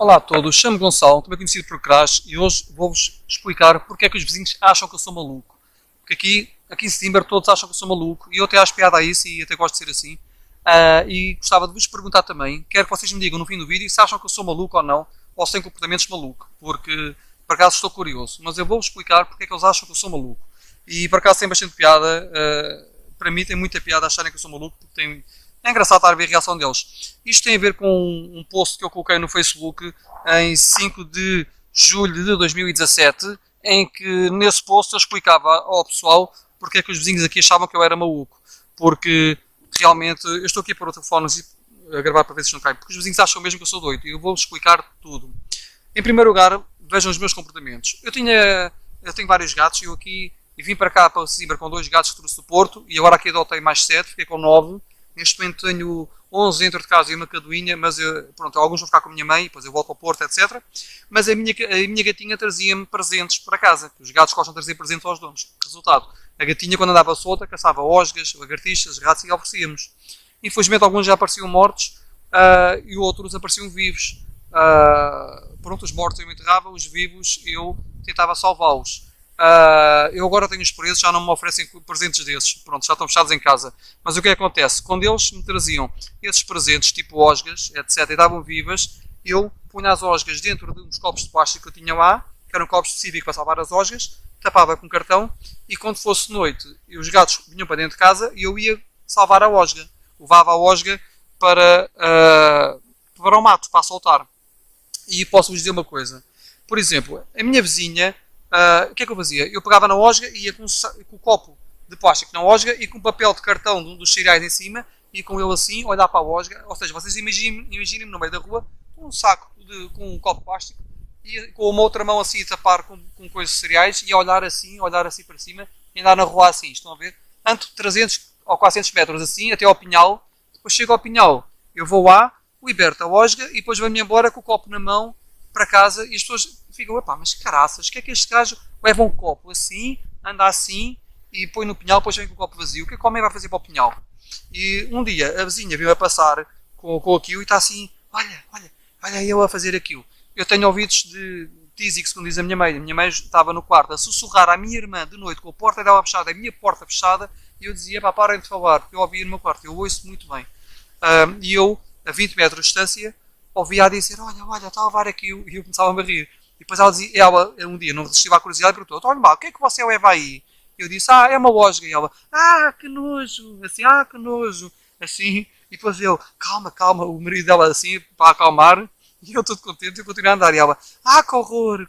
Olá a todos, chamo-me Gonçalo, também conhecido por Crash, e hoje vou-vos explicar porque é que os vizinhos acham que eu sou maluco. Porque aqui em Sesimbra todos acham que eu sou maluco, e eu até acho piada a isso e até gosto de ser assim. E gostava de vos perguntar também, quero que vocês me digam no fim do vídeo se acham que eu sou maluco ou se têm comportamentos malucos, porque por acaso estou curioso, mas eu vou-vos explicar porque é que eles acham que eu sou maluco. E por acaso tem bastante piada, para mim tem muita piada acharem que eu sou maluco, porque é engraçado estar a ver a reação deles. Isto tem a ver com um post que eu coloquei no Facebook em 5 de julho de 2017, em que nesse post eu explicava ao pessoal porque é que os vizinhos aqui achavam que eu era maluco. Porque realmente, eu estou aqui para o telefone a gravar para ver se não cai, porque os vizinhos acham mesmo que eu sou doido e eu vou-vos explicar tudo. Em primeiro lugar, vejam os meus comportamentos. Eu tenho vários gatos e vim para cá para Sesimbra com 2 gatos que trouxe do Porto e agora aqui adotei mais 7, fiquei com 9. Neste momento tenho 11 dentro de casa e uma caduinha, mas pronto, alguns vão ficar com a minha mãe, depois eu volto ao Porto, etc. Mas a minha gatinha trazia-me presentes para casa. Os gatos gostam de trazer presentes aos donos. Resultado, a gatinha quando andava solta caçava osgas, lagartixas, ratos e oferecíamos. Infelizmente alguns já apareciam mortos e outros apareciam vivos. Pronto, os mortos eu enterrava, os vivos eu tentava salvá-los. Eu agora tenho os presos, já não me oferecem presentes desses, pronto, já estão fechados em casa. Mas o que acontece? Quando eles me traziam esses presentes, tipo osgas, etc., e davam vivas, eu punha as osgas dentro de uns copos de plástico que eu tinha lá, que eram copos específicos para salvar as osgas, tapava com cartão, e quando fosse noite, os gatos vinham para dentro de casa e eu ia salvar a osga. Levava a osga para o mato, para soltar. E posso-vos dizer uma coisa. Por exemplo, a minha vizinha, o que é que eu fazia? Eu pegava na osga e ia com o copo de plástico na osga e com um papel de cartão de um dos cereais em cima e com ele assim, olhar para a osga. Ou seja, vocês imaginem-me no meio da rua com um saco com um copo de plástico e com uma outra mão assim a tapar com coisas de cereais e olhar assim para cima e andar na rua assim. Estão a ver? Ando 300 ou 400 metros assim até ao pinhal. Depois chego ao pinhal, eu vou lá, liberto a osga e depois venho-me embora com o copo na mão para casa e as pessoas ficam, epá, mas caraças, o que é que este gajo leva um copo assim, anda assim e põe no pinhal, depois vem com o copo vazio, o que é que o homem vai fazer para o pinhal? E um dia a vizinha veio a passar com aquilo e está assim, olha eu a fazer aquilo. Eu tenho ouvidos de tísico, como diz a minha mãe estava no quarto a sussurrar à minha irmã de noite com a porta dela fechada, a minha porta fechada, e eu dizia, pá, parem de falar, porque eu ouvia no meu quarto, eu ouço muito bem. E eu, a 20 metros de distância, ouvia a dizer, olha, está a levar aquilo, e eu começava a rir. E depois ela um dia não resistiu à curiosidade e perguntou, olha, o que é que você leva aí? E eu disse, é uma osga. E ela, que nojo, assim, que nojo, assim. E depois eu, calma, o marido dela assim, para acalmar, e eu todo contente, eu continuei a andar. E ela, que horror,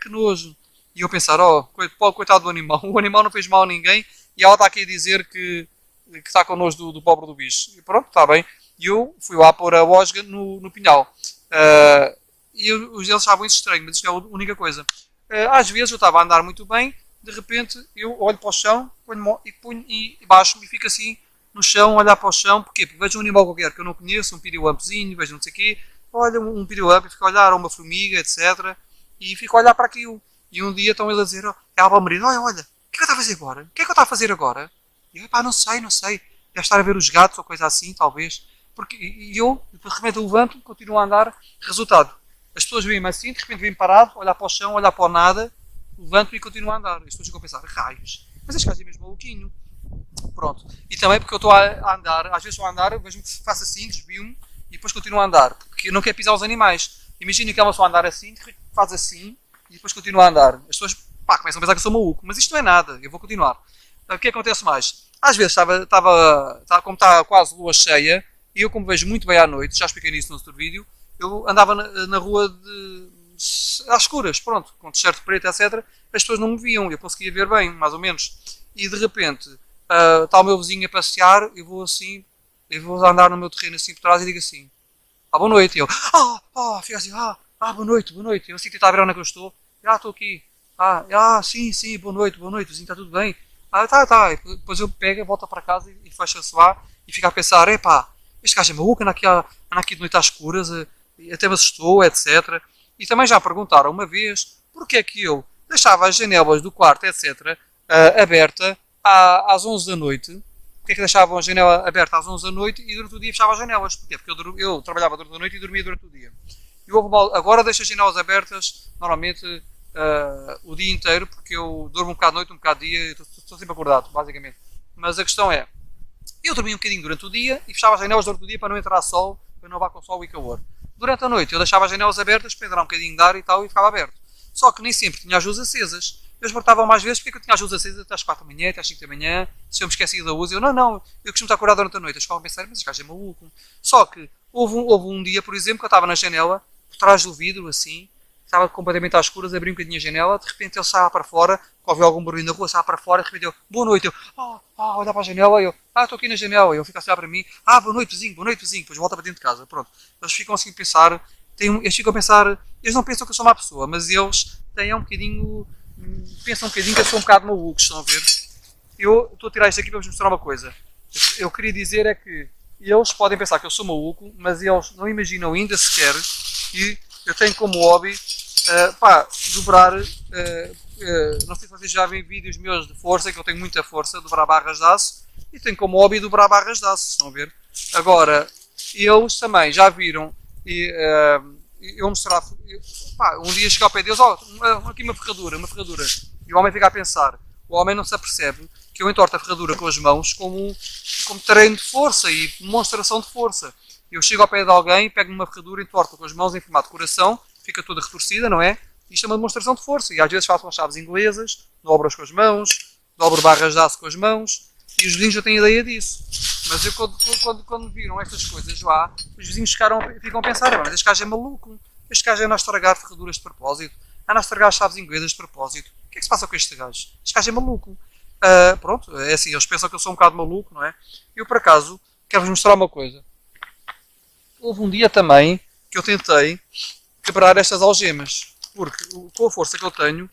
que nojo. E eu pensar, coitado do animal, o animal não fez mal a ninguém, e ela está aqui a dizer que está com nojo do pobre do bicho. E pronto, está bem. E eu fui lá pôr a osga no pinhal. E eles achavam isso estranho, mas isto é a única coisa. Às vezes eu estava a andar muito bem, de repente eu olho para o chão ponho e baixo-me e fico assim no chão, olhar para o chão. Porquê? Porque vejo um animal qualquer que eu não conheço, um pirilampezinho, vejo não sei o quê, olho um pirilampe e fico a olhar, ou uma formiga, etc. E fico a olhar para aquilo. E um dia estão eles a dizer, ao marido, olha, o que é que eu estou a fazer agora? O que é que eu estou a fazer agora? E eu, não sei. Deve estar a ver os gatos ou coisa assim, talvez. E eu, de repente, levanto, continuo a andar. Resultado, as pessoas veem-me assim, de repente vêm parado, olhar para o chão, olhar para o nada, levanto e continuo a andar. As pessoas ficam a pensar, raios, mas este gajo é mesmo maluquinho. Pronto. E também porque eu estou a andar, às vezes estou a andar, vejo-me que faço assim, desvio-me e depois continuo a andar, porque eu não quero pisar os animais. Imagina que ela só a andar assim, faz assim e depois continua a andar. As pessoas começam a pensar que eu sou maluco, mas isto não é nada, eu vou continuar. O que acontece mais? Às vezes como está quase lua cheia, e eu como vejo muito bem à noite, já expliquei nisso no outro vídeo, eu andava na rua às escuras, pronto, com t-shirt preto, etc. As pessoas não me viam, eu conseguia ver bem, mais ou menos. E de repente, está o meu vizinho a passear, eu vou andar no meu terreno assim por trás e digo assim, boa noite. E eu, fico assim, boa noite. Eu assim tentar ver onde é que eu estou. Estou aqui. Sim, boa noite, vizinho, está tudo bem? Tá. E depois eu pego, volto para casa e fecho-se lá e fico a pensar, este gajo é maluco, anda aqui de noite às escuras, até me assustou, etc. E também já perguntaram uma vez porque é que eu deixava as janelas do quarto, etc., aberta às 11 da noite, porque é que deixavam a janela aberta às 11 da noite e durante o dia fechava as janelas. Porquê? Porque eu trabalhava durante a noite e dormia durante o dia. E agora deixo as janelas abertas, normalmente o dia inteiro, porque eu durmo um bocado de noite, um bocado de dia, estou sempre acordado, basicamente. Mas a questão é, eu dormia um bocadinho durante o dia e fechava as janelas durante o dia para não entrar sol, para não vá com sol e calor. Durante a noite eu deixava as janelas abertas para entrar um bocadinho de ar e tal e ficava aberto. Só que nem sempre tinha as luzes acesas. Eles perguntavam mais vezes porque eu tinha as luzes acesas até às 4 da manhã, até às 5 da manhã, se eu me esquecia da luz. Eu, não, eu costumo estar acordado durante a noite. Eles ficavam a pensar, mas este gajo é maluco. Só que houve um dia, por exemplo, que eu estava na janela, por trás do vidro, assim, estava completamente às escuras, abri um bocadinho a janela, de repente ele estava para fora, ouviu algum barulho na rua, estava para fora, de repente eu, boa noite, eu, olhar para a janela, eu, estou aqui na janela, eu fico a olhar para mim, boa noite, vizinho, depois volta para dentro de casa, pronto. Eles ficam assim a pensar, eles não pensam que eu sou uma pessoa, mas eles têm um bocadinho, pensam um bocadinho que eu sou um bocado maluco, estão a ver? Eu estou a tirar isto aqui para vos mostrar uma coisa. Eu queria dizer é que eles podem pensar que eu sou maluco, mas eles não imaginam ainda sequer que eu tenho como hobby dobrar, não sei se vocês já veem vídeos meus de força, que eu tenho muita força, dobrar barras de aço, e tenho como hobby dobrar barras de aço, estão a ver? Agora, eles também já viram, eu mostrar, um dia chegar ao pé deles, aqui uma ferradura, e o homem fica a pensar, o homem não se apercebe que eu entorto a ferradura com as mãos como treino de força e demonstração de força. Eu chego ao pé de alguém, pego uma ferradura, entorto com as mãos em formato de coração, fica toda retorcida, não é? Isto é uma demonstração de força. E às vezes faço umas chaves inglesas, dobro-as com as mãos, dobro barras de aço com as mãos, e os vizinhos já têm ideia disso. Mas eu, quando viram estas coisas lá, os vizinhos ficam a pensar, este gajo é maluco, este gajo anda a estragar ferraduras de propósito, anda a estragar chaves inglesas de propósito. O que é que se passa com este gajo? Este gajo é maluco. Pronto, é assim, eles pensam que eu sou um bocado maluco, não é? Eu, por acaso, quero-vos mostrar uma coisa. Houve um dia também que eu tentei quebrar estas algemas, porque com a força que eu tenho,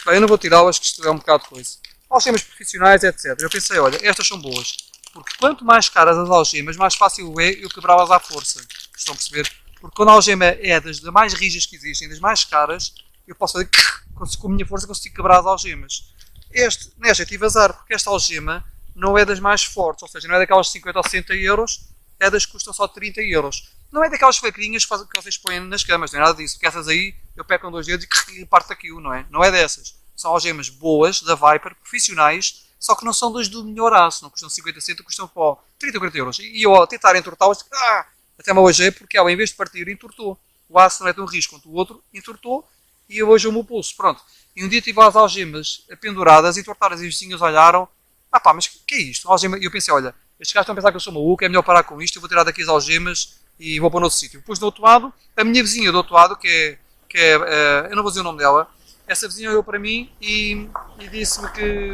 eu não vou tirá-las, que isto é um bocado de coisa. Algemas profissionais, etc. Eu pensei, olha, estas são boas, porque quanto mais caras as algemas, mais fácil é eu quebrá-las à força. Estão a perceber? Porque quando a algema é das mais rijas que existem, das mais caras, eu posso fazer, com a minha força consigo quebrar as algemas. Nesta tive azar, porque esta algema não é das mais fortes, ou seja, não é daquelas 50 ou 60 euros, é das que custam só 30 euros. Não é daquelas facrinhas que vocês põem nas camas, não é nada disso, porque essas aí eu pego com 2 dedos e parto aquilo, não é? Não é dessas. São algemas boas, da Viper, profissionais, só que não são das do melhor aço, não custam 50, 60, custam 30 ou 40 euros. E eu, ao tentar entortá-las, até me alojei, porque ela, em vez de partir, entortou. O aço não é tão risco quanto o outro, entortou, e eu alojei o meu pulso, pronto. E um dia tive as algemas penduradas, entortadas, e os vizinhos olharam, mas o que é isto? E eu pensei, olha, estes gajos estão a pensar que eu sou maluco, é melhor parar com isto, eu vou tirar daqui as algemas e vou para outro sítio. Depois do outro lado, a minha vizinha do outro lado, que é eu não vou dizer o nome dela, essa vizinha olhou para mim e disse-me que,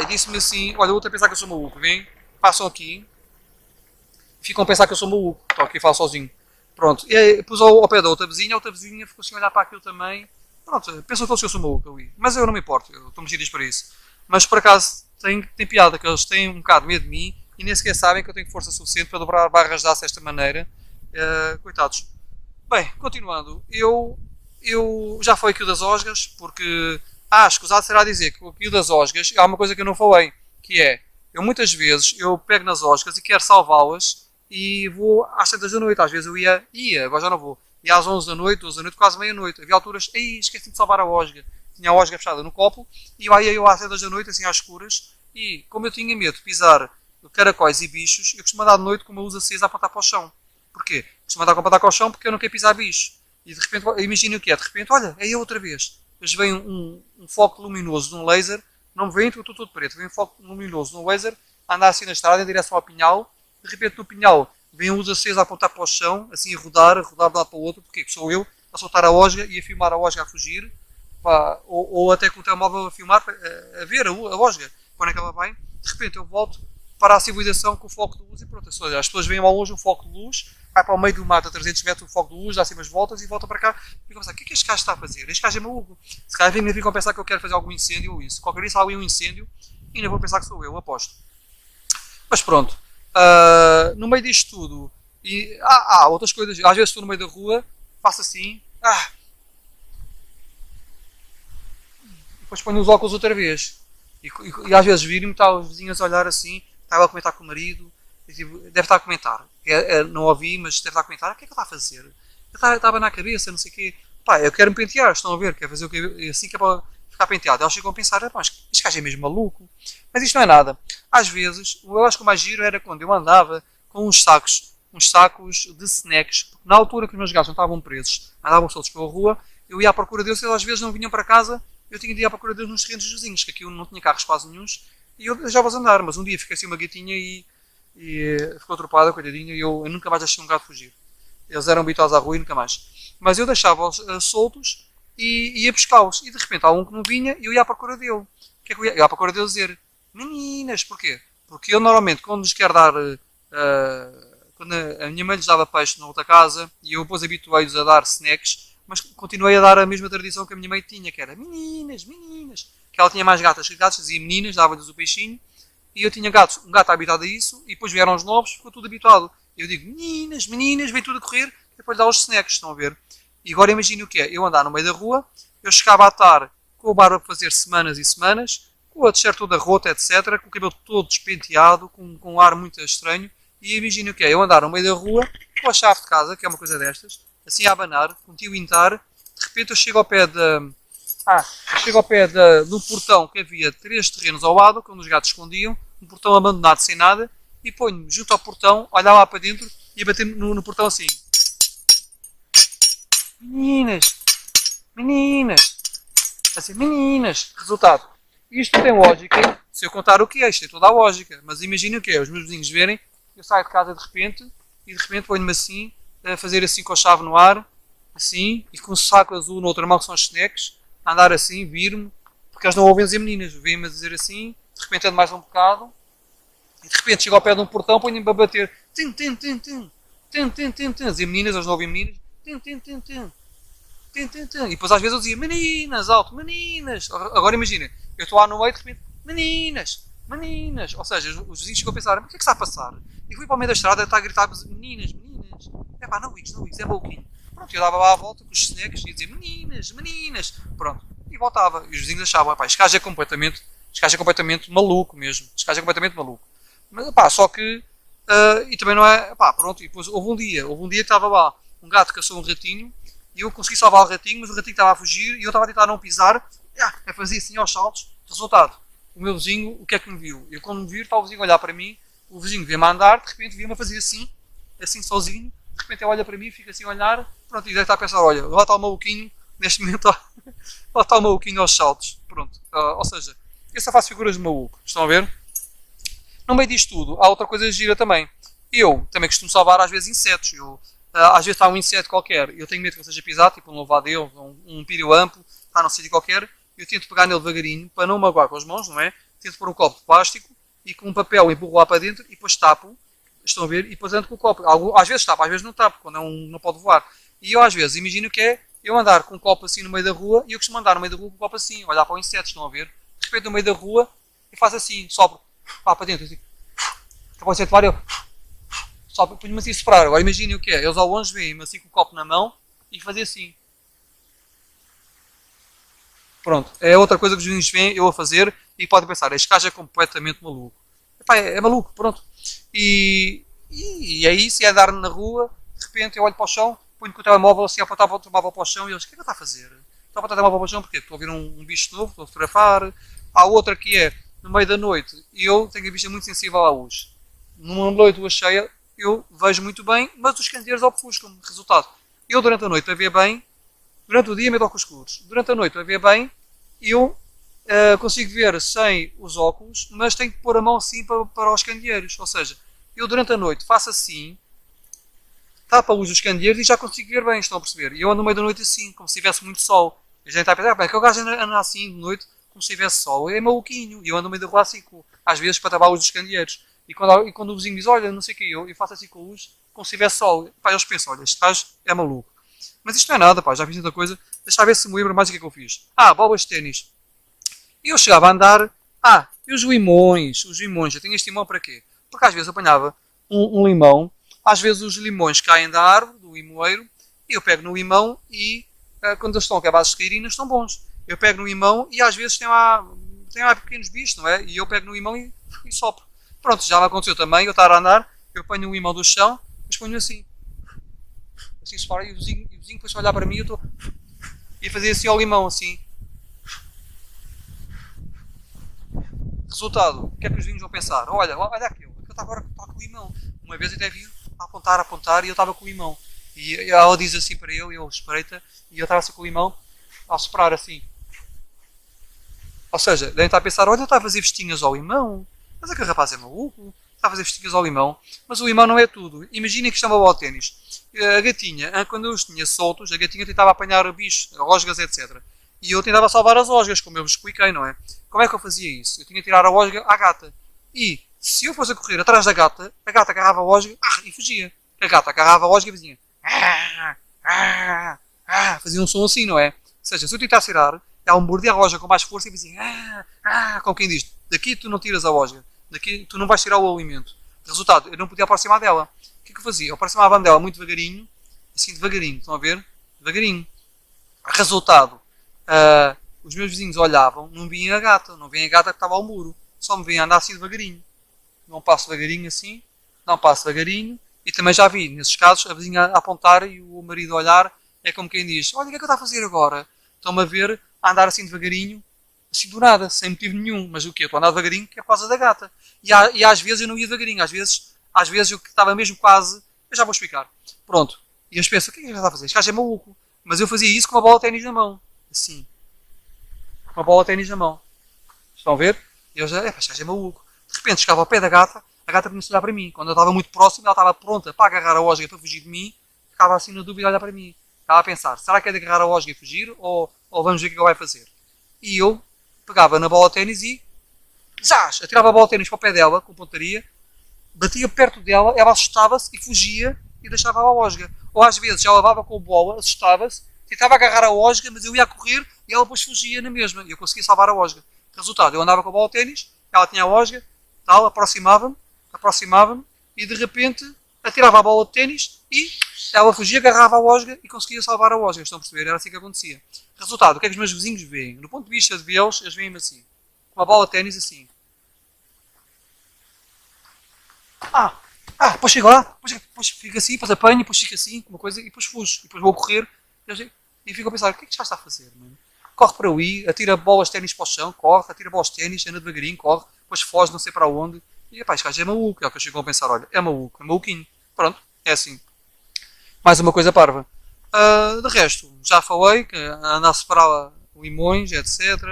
disse-me assim, olha, eu vou a pensar que eu sou maluco, vem, passam aqui, ficam a pensar que eu sou maluco, estou aqui e falo sozinho. Pronto, e aí, pus ao pé da outra vizinha ficou assim a olhar para aquilo também, pronto, pensam todos que eu sou maluco, mas eu não me importo, eu estou mexidas para isso. Mas por acaso tem piada, que eles têm um bocado de medo de mim e nem sequer sabem que eu tenho força suficiente para dobrar barras de aço desta maneira. Coitados. Bem, continuando, eu já falei aqui o das osgas, porque escusado será dizer que aqui o das osgas há uma coisa que eu não falei, que é, eu muitas vezes eu pego nas osgas e quero salvá-las e vou às 7 da noite, às vezes eu ia, agora já não vou, ia às 11 da noite, 12 da noite, quase meia-noite, havia alturas, esqueci de salvar a osga, tinha a osga fechada no copo, e ia eu às 7 da noite, assim às escuras, e como eu tinha medo de pisar caracóis e bichos, eu costumo andar de noite com uma luz acesa a apontar para o chão. Porquê? Costumo andar a apontar para o chão porque eu não quero pisar bicho. E de repente, imagina o que é, de repente, olha, é eu outra vez. Eles veem um foco luminoso de um laser, não me veem, estou todo preto, vem um foco luminoso de um laser, andar assim na estrada em direção ao pinhal, de repente no pinhal vem a luz acesa a apontar para o chão, assim a rodar de um lado para o outro, porque sou eu a soltar a osga e a filmar a osga a fugir, ou até com o telemóvel a filmar, a ver a osga, quando é que ela vai, de repente eu volto para a civilização com o foco de luz e pronto, as pessoas veem ao longe um foco de luz, vai para o meio do mato a 300 metros o foco de luz, dá assim umas voltas e volta para cá e ficam a pensar, o que é que este gajo está a fazer? Este gajo é maluco. Se calhar ficam a pensar que eu quero fazer algum incêndio ou isso. Qualquer dia se há um incêndio, ainda vou pensar que sou eu, aposto. Mas pronto, no meio disto tudo, e há outras coisas, às vezes estou no meio da rua, faço assim, e depois ponho os óculos outra vez. E às vezes viro-me, está os vizinhos a olhar assim, estava a comentar com o marido, e, tipo, deve estar a comentar. Não ouvi, mas deve estar a comentar. O que é que ele está a fazer? Eu estava na cabeça, não sei o quê. Pá, eu quero me pentear, estão a ver? Quero fazer o que assim que é para ficar penteado. Eles ficam a pensar, pá, este gajo é mesmo maluco. Mas isto não é nada. Às vezes, eu acho que o mais giro era quando eu andava com uns sacos de snacks. Porque na altura que os meus gatos não estavam presos, andavam soltos pela rua, eu ia à procura deles e eles às vezes não vinham para casa, eu tinha de ir à procura deles nos terrenos dos vizinhos, que aqui eu não tinha carros quase nenhuns, e eu deixava-os andar. Mas um dia fiquei assim uma gatinha e ficou atropada, coitadinha, e eu nunca mais deixei um gato fugir. Eles eram habituados à rua e nunca mais. Mas eu deixava-os soltos e ia pescá-los. E de repente há um que não vinha e eu ia à procura dele. O que é que eu ia à procura dele dizer? Meninas, porquê? Porque eu normalmente, quando lhes quero dar. Quando a minha mãe lhes dava peixe na outra casa e eu depois habituei-os a dar snacks, mas continuei a dar a mesma tradição que a minha mãe tinha, que era meninas, meninas. Que ela tinha mais gatas que gatos, dizia meninas, dava-lhes o peixinho. E eu tinha gatos, um gato habituado a isso, e depois vieram os novos, ficou tudo habituado. Eu digo, meninas, meninas, vem tudo a correr, e depois dá os snacks, estão a ver? E agora imagine o que é, eu andar no meio da rua, eu chegava a estar com a barba a fazer semanas e semanas, com a t-shirt toda rota, etc., com o cabelo todo despenteado, com um ar muito estranho, e imagine o que é, eu andar no meio da rua, com a chave de casa, que é uma coisa destas, assim a abanar, com um tio intar, de repente eu chego ao pé do portão que havia 3 terrenos ao lado, que onde os gatos escondiam, um portão abandonado sem nada, e ponho-me junto ao portão, olhar lá para dentro e a bater no portão assim. Meninas, meninas, assim, meninas. Resultado, isto tem lógica, se eu contar o que é, isto tem toda a lógica, mas imaginem o que é, os meus vizinhos verem, eu saio de casa de repente, e de repente ponho-me assim, a fazer assim com a chave no ar, assim, e com o saco azul na outra mão que são os snacks, a andar assim, vir-me, porque eles não ouvem dizer meninas, vêm-me a dizer assim, de repente ando mais um bocado, e de repente chego ao pé de um portão, ponho-me a bater, tim, tim, tim, tim, tim, tim, tim, tim, dizia meninas, eles não ouvem meninas, tim, tim, tim, tim, tim, tim, tim, e depois às vezes eu dizia meninas, alto, meninas, agora imagina, eu estou lá no meio, de repente, meninas, meninas, ou seja, os vizinhos ficam a pensar, mas o que é que está a passar? E fui para o meio da estrada, está a gritar, meninas, meninas, é pá, não ligues, é maluquinho. Pronto, eu dava lá a volta com os snacks e dizia meninas, meninas, pronto, e voltava, e os vizinhos achavam, pá, este gajo é completamente maluco mesmo, este gajo é completamente maluco. Mas, pá, só que, e também não é, pá, pronto, e depois houve um dia que estava lá, um gato caçou um ratinho, e eu consegui salvar o ratinho, mas o ratinho estava a fugir, e eu estava a tentar não pisar, a fazer assim aos saltos, resultado, o meu vizinho, o que é que me viu? Eu quando me vi, estava o vizinho a olhar para mim, o vizinho veio-me a andar, de repente veio-me a fazer assim sozinho, de repente ele olha para mim, fica assim a olhar, pronto, e deve estar a pensar, olha, lá está o maluquinho, neste momento, lá está o maluquinho aos saltos, pronto, ou seja, eu só faço figuras de maluco, estão a ver? No meio disto tudo, há outra coisa gira também, eu também costumo salvar às vezes insetos, às vezes está um inseto qualquer, eu tenho medo que ele seja pisado, tipo um louvado-a-Deus, um pirilampo, está num sítio qualquer, eu tento pegar nele devagarinho, para não magoar com as mãos, não é? Tento pôr um copo de plástico, e com um papel empurro lá para dentro, e depois tapo, estão a ver, e depois ando com o copo. Às vezes tapo, às vezes não tapo, quando não pode voar. E eu às vezes imagino que é eu andar com um copo assim no meio da rua, e eu costumo andar no meio da rua com um copo assim, olhar para o inseto, estão a ver? De repente no meio da rua, eu faço assim, sopro, pá, para dentro, assim, acabou de ser eu sopro, ponho-me assim a soprar. Agora imaginem o que é, eles ao longe veem-me assim com o copo na mão, e fazer assim. Pronto, é outra coisa que os vizinhos veem eu a fazer, e podem pensar, este gajo é completamente maluco. Epá, é maluco, pronto. E é isso, é andar na rua, de repente eu olho para o chão, ponho com o telemóvel assim, apontava o telemóvel para o chão, e eles, o que é que ele está a fazer? Estou a apontar o telemóvel para o chão porque estou a ver um bicho novo, estou a fotografar. Há outra que é, no meio da noite, e eu tenho a vista muito sensível à luz. Numa noite de lua cheia, eu vejo muito bem, mas os candeeiros ofuscam-me. Resultado, eu durante a noite a ver bem, durante o dia medo óculos escuros, durante a noite a ver bem, eu consigo ver sem os óculos, mas tenho que pôr a mão assim para os candeeiros. Ou seja, eu durante a noite faço assim, tapo a luz dos candeeiros e já consigo ver bem, estão a perceber? E eu ando no meio da noite assim, como se tivesse muito sol. A gente está a pensar, bem, que o gajo anda assim de noite, como se tivesse sol. É maluquinho. E eu ando no meio da rua assim, às vezes para tapar a luz dos candeeiros. E quando o vizinho diz, olha, não sei o que, eu faço assim com a luz, como se tivesse sol. Pá, eles pensam, olha, este gajo é maluco. Mas isto não é nada, pá, já fiz tanta coisa. Deixa eu ver se me lembro mais o que é que eu fiz. Bolas de ténis. E eu chegava a andar, e os limões, eu tenho este limão para quê? Porque às vezes apanhava um limão, às vezes os limões caem da árvore, do limoeiro, e eu pego no limão e quando eles estão acabados de cair, não estão bons. Eu pego no limão e às vezes tem lá pequenos bichos, não é? E eu pego no limão e sopro. Pronto, já me aconteceu também, eu estar a andar, eu ponho o limão do chão, mas ponho assim, assim se fora, e o vizinho depois a olhar para mim, eu estou, e fazer assim ao limão, assim. Resultado, o que é que os vizinhos vão pensar? Olha aquilo, que eu estava agora com o limão. Uma vez até vi a apontar, e eu estava com o limão. E ela diz assim para ele espreita, e eu estava assim com o limão, a soprar assim. Ou seja, devem estar a pensar, olha, ele está a fazer festinhas ao limão. Mas aquele rapaz é maluco, está a fazer festinhas ao limão. Mas o limão não é tudo. Imaginem que isto é uma bola de ténis. A gatinha, quando eu os tinha soltos, a gatinha tentava apanhar bichos, osgas, etc. E eu tentava salvar as osgas, como eu vos expliquei, não é? Como é que eu fazia isso? Eu tinha que tirar a osga à gata. E se eu fosse a correr atrás da gata, a gata agarrava a osga e fugia. A gata agarrava a osga e fazia. Fazia um som assim, não é? Ou seja, se eu tentasse tirar, ela me mordia a osga com mais força e fazia. Como quem diz, daqui tu não tiras a osga. Daqui tu não vais tirar o alimento. Resultado, eu não podia aproximar dela. O que é que eu fazia? Eu aproximava-me dela muito devagarinho, assim devagarinho, estão a ver? Devagarinho. Resultado, os meus vizinhos olhavam, não viam a gata, não viam a gata que estava ao muro, só me viam andar assim devagarinho. Não passo devagarinho assim, não passo devagarinho, e também já vi, nesses casos, a vizinha a apontar e o marido a olhar, é como quem diz, olha o que é que eu estou a fazer agora? Estão-me a ver, a andar assim devagarinho, assim do nada, sem motivo nenhum, mas o quê? Eu estou a andar devagarinho que é por causa da gata. E às vezes eu não ia devagarinho, às vezes eu estava mesmo quase, eu já vou explicar. Pronto. E eles pensam, o que é que ele está a fazer? Este gajo é maluco. Mas eu fazia isso com uma bola de ténis na mão. Assim. Com uma bola de ténis na mão. Estão a ver? E eu já, este gajo é maluco. De repente chegava ao pé da gata, a gata começou a olhar para mim. Quando eu estava muito próximo, ela estava pronta para agarrar a osga para fugir de mim, ficava assim na dúvida a olhar para mim. Estava a pensar, será que é de agarrar a osga e fugir? Ou vamos ver o que ele vai fazer? E eu pegava na bola de ténis e zás, atirava a bola de ténis para o pé dela, com pontaria, batia perto dela, ela assustava-se e fugia e deixava a osga. Ou às vezes ela levava com a bola, assustava-se, tentava agarrar a osga, mas eu ia a correr e ela depois fugia na mesma. E eu conseguia salvar a osga. Resultado, eu andava com a bola de ténis, ela tinha a osga, tal, aproximava-me e de repente atirava a bola de ténis e ela fugia, agarrava a osga e conseguia salvar a osga. Estão a perceber? Era assim que acontecia. Resultado, o que é que os meus vizinhos veem? No ponto de vista de eles, eles veem-me assim. Com a bola de ténis assim. Depois chego lá, depois fico assim, depois apanho, depois fico assim, uma coisa, e depois fujo. E depois vou correr e fico a pensar, o que é que já está a fazer, mano? Corre para ali, atira bolas de ténis para o chão, corre, atira bolas de ténis, anda devagarinho, corre, depois foge, não sei para onde. E pá, este gajo é maluco. É o que eu chego a pensar, olha, é maluco, é maluquinho. Pronto, é assim. Mais uma coisa parva. De resto, já falei que anda a separar limões, etc.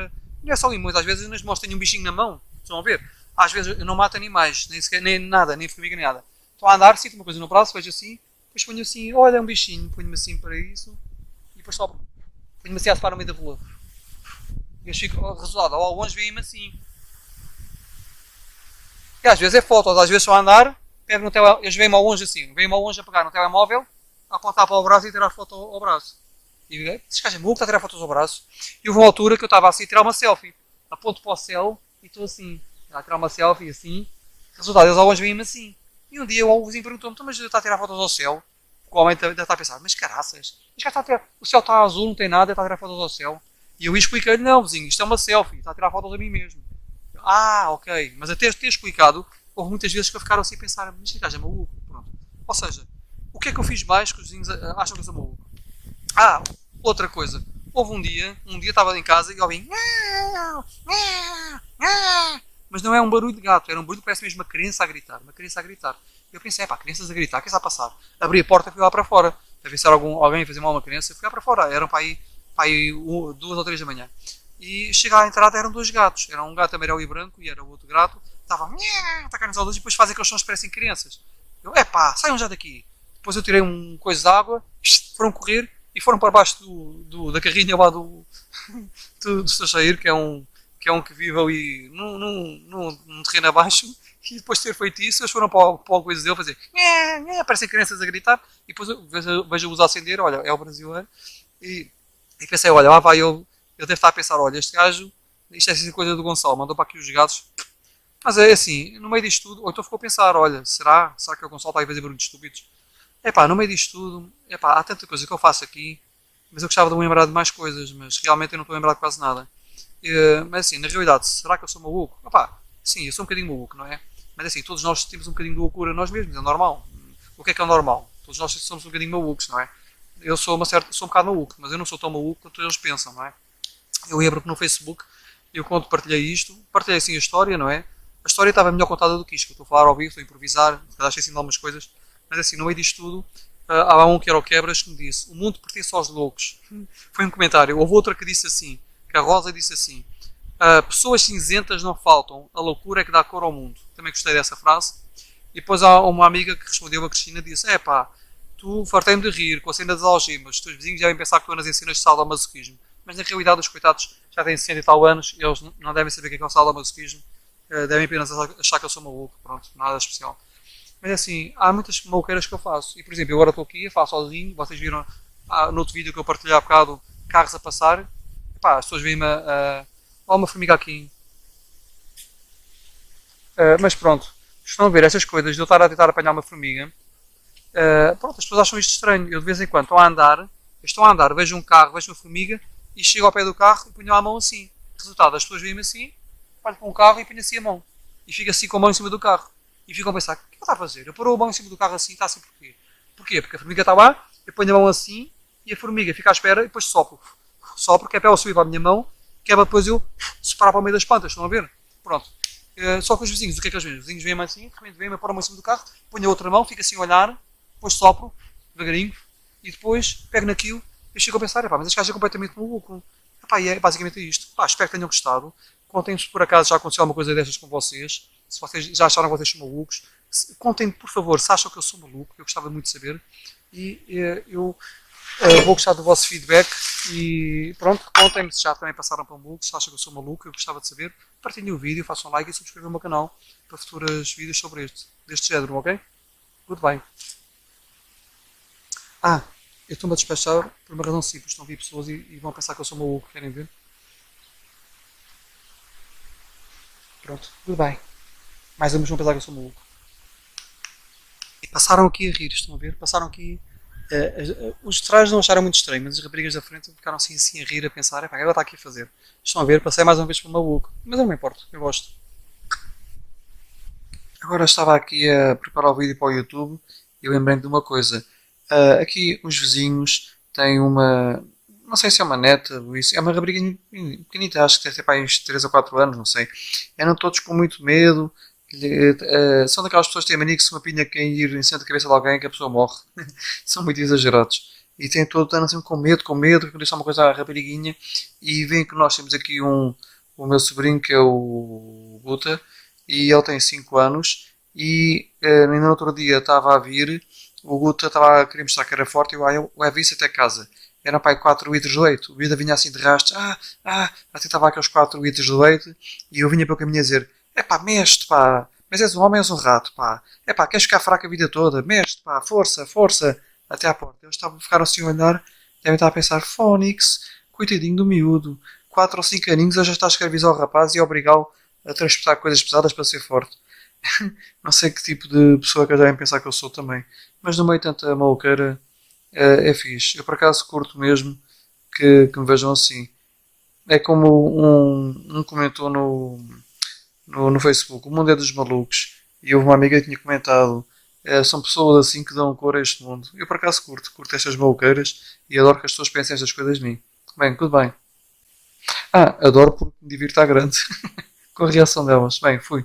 Não é só limões, às vezes nas mãos tenho um bichinho na mão, estão a ver? Às vezes eu não mato animais, nem sequer, nem nada, nem formiga, nem nada. Estou a andar, sinto uma coisa no braço, vejo assim, depois ponho assim, olha, é um bichinho, ponho-me assim para isso, e depois só ponho-me assim a separar no meio da rua. E eu fico, resultado, ao longe vem-me assim. E às vezes é fotos, às vezes só a andar, pego no telemóvel, eles vêm-me ao longe assim, vêm-me ao longe a pegar no telemóvel, a apontar para o braço e tirar foto ao braço. E digo, este gajo é maluco, está a tirar fotos ao braço. E houve uma altura que eu estava assim a tirar uma selfie, aponto para o céu e estou assim, a tirar uma selfie assim, resultado, eles ao longe vêm-me assim. E um dia o vizinho perguntou-me, mas está a tirar fotos ao céu? O homem deve estar a pensar, mas caraças, está a tirar, o céu está azul, não tem nada, está a tirar fotos ao céu. E eu expliquei-lhe, não vizinho, isto é uma selfie, está a tirar fotos a mim mesmo. Ok, mas até ter explicado, houve muitas vezes que eu ficaram assim a pensar, mas este gajo é maluco, pronto. Ou seja, o que é que eu fiz mais que os vizinhos acham que eu sou maluco? Outra coisa, houve um dia estava em casa e eu vim, mas não é um barulho de gato, era um barulho que parece mesmo uma criança a gritar, Eu pensei, crianças a gritar, o que está a passar? Abri a porta e fui lá para fora, a ver se era alguém a fazer mal a uma criança, fui lá para fora, eram para aí 2 ou 3 da manhã. E chegar à entrada eram 2 gatos, era um gato amarelo e branco e era o outro gato, estava a atacar-nos aos dois e depois fazem aqueles sons que parecem crianças. Eu, saiam já daqui. Depois eu tirei um coisa de água, foram correr e foram para baixo da carrinha lá do estacheiro, que é um que vive ali num terreno abaixo, e depois de ter feito isso, eles foram para o coisa dele fazer parecem crianças a gritar, e depois eu vejo-os a acender, olha, é o brasileiro, e pensei, olha, lá vai eu deve estar a pensar, olha, este gajo, isto é assim coisa do Gonçalo, mandou para aqui os gatos, mas é assim, no meio disto tudo, ou então ficou a pensar, olha, será que o Gonçalo está a fazer barulhos estúpidos? No meio disto tudo, há tanta coisa que eu faço aqui, mas eu gostava de me lembrar de mais coisas, mas realmente eu não estou a lembrar de quase nada. Mas assim, na realidade, será que eu sou maluco? Sim, eu sou um bocadinho maluco, não é? Mas assim, todos nós temos um bocadinho de loucura nós mesmos, é normal. O que é normal? Todos nós somos um bocadinho malucos, não é? Eu sou um bocado maluco, mas eu não sou tão maluco quanto eles pensam, não é? Eu lembro que no Facebook, eu quando partilhei isto, partilhei assim a história, não é? A história estava melhor contada do que isto, que eu estou a falar ao vivo, estou a improvisar, achei assim de algumas coisas, mas assim, no meio disto tudo, há um que era o Quebras que me disse: o mundo pertence aos loucos. Foi um comentário. Houve outra que disse assim, que a Rosa disse assim: pessoas cinzentas não faltam, a loucura é que dá cor ao mundo. Também gostei dessa frase. E depois há uma amiga que respondeu, a Cristina, disse: é pá, tu fartei-me de rir com a cena das algemas, os teus vizinhos devem pensar que estou nas ensinas de sadomasoquismo. Mas na realidade os coitados já têm 60 e tal anos e eles não devem saber o que é o sadomasoquismo, devem apenas achar que eu sou maluco, pronto, nada especial. Mas assim, há muitas maluqueiras que eu faço. E por exemplo, eu agora estou aqui, faço sozinho, vocês viram no outro vídeo que eu partilhei há bocado, carros a passar, pá, as pessoas veem-me há uma formiga aqui. Mas pronto, estão a ver estas coisas de eu estar a tentar apanhar uma formiga. Pronto, as pessoas acham isto estranho. Eu de vez em quando estou a andar, vejo um carro, vejo uma formiga e chego ao pé do carro e ponho a mão assim. Resultado, as pessoas veem-me assim, olho para um carro e ponho assim a mão. E fico assim com a mão em cima do carro. E ficam a pensar: o que é que está a fazer? Eu paro a mão em cima do carro assim, está assim porquê? Porquê? Porque a formiga está lá, eu ponho a mão assim e a formiga fica à espera e depois sopro. Sopro, que é para ela subir para a minha mão, que é para depois eu separar para o meio das plantas, estão a ver? Pronto. Só que os vizinhos, o que é que eles veem? Os vizinhos vêm-me assim, vêm-me pôr a mão em cima do carro, ponho a outra mão, fico assim a olhar, depois sopro, devagarinho, e depois pego naquilo e chego a pensar: epá, mas este gajo é completamente maluco. Epá, e é basicamente isto. Epá, espero que tenham gostado. Contem-me se por acaso já aconteceu alguma coisa destas com vocês, se vocês já acharam que vocês são malucos. Contem-me, por favor, se acham que eu sou maluco, eu gostava muito de saber. E eu vou gostar do vosso feedback. E pronto, contem-me se já também passaram para maluco, se acham que eu sou maluco, eu gostava de saber. Partilhem o vídeo, façam um like e subscrevam o meu canal para futuros vídeos sobre deste género, ok? Goodbye. Eu estou-me a despachar por uma razão simples. Estão a vir pessoas e vão pensar que eu sou maluco, querem ver? Pronto, goodbye. Mais um vão pensar que eu sou maluco. E passaram aqui a rir, estão a ver? Passaram aqui. Os de trás não acharam muito estranho, mas as raparigas da frente ficaram assim a rir, a pensar: epá, ela está aqui a fazer. Estão a ver? Passei mais uma vez por maluco. Mas eu não me importo, eu gosto. Agora estava aqui a preparar o vídeo para o YouTube e lembrei-me de uma coisa. Aqui os vizinhos têm uma. Não sei se é uma neta ou isso. É uma rapariga pequenita, acho que deve ter para aí uns 3 ou 4 anos, não sei. Andam todos com muito medo. São daquelas pessoas que têm a mania que se uma pinha cair em cima da cabeça de alguém que a pessoa morre. São muito exagerados. E têm todo, andam sempre com medo, que aconteça alguma coisa à rapariguinha. E veem que nós temos aqui o meu sobrinho, que é o Guta, e ele tem 5 anos. E ainda no outro dia estava a vir, o Guta estava a querer mostrar que era forte, e eu levo isso até casa. Eram para aí 4 litros de leite. O Vida vinha assim de rastros, até estava aqueles 4 litros de leite, e eu vinha pelo caminho a dizer: epá, mexe-te, pá, mas és um homem, és um rato, pá, epá, queres ficar fraco a vida toda, mexe-te, pá, força, força, até à porta. Eles ficaram assim a olhar, devem estar a pensar: Fónix, coitadinho do miúdo, 4 ou 5 aninhos, eu já está a escravizar o rapaz e a obrigá-lo a transportar coisas pesadas para ser forte. Não sei que tipo de pessoa que eles devem pensar que eu sou também, mas no meio de tanta maluqueira, é fixe. Eu por acaso curto mesmo que me vejam assim. É como um comentou no Facebook: o mundo é dos malucos. E houve uma amiga que tinha comentado: são pessoas assim que dão cor a este mundo. Eu por acaso curto estas maluqueiras e adoro que as pessoas pensem estas coisas de mim. Bem, tudo bem. Adoro porque me divirto à grande com a reação delas. Bem, fui.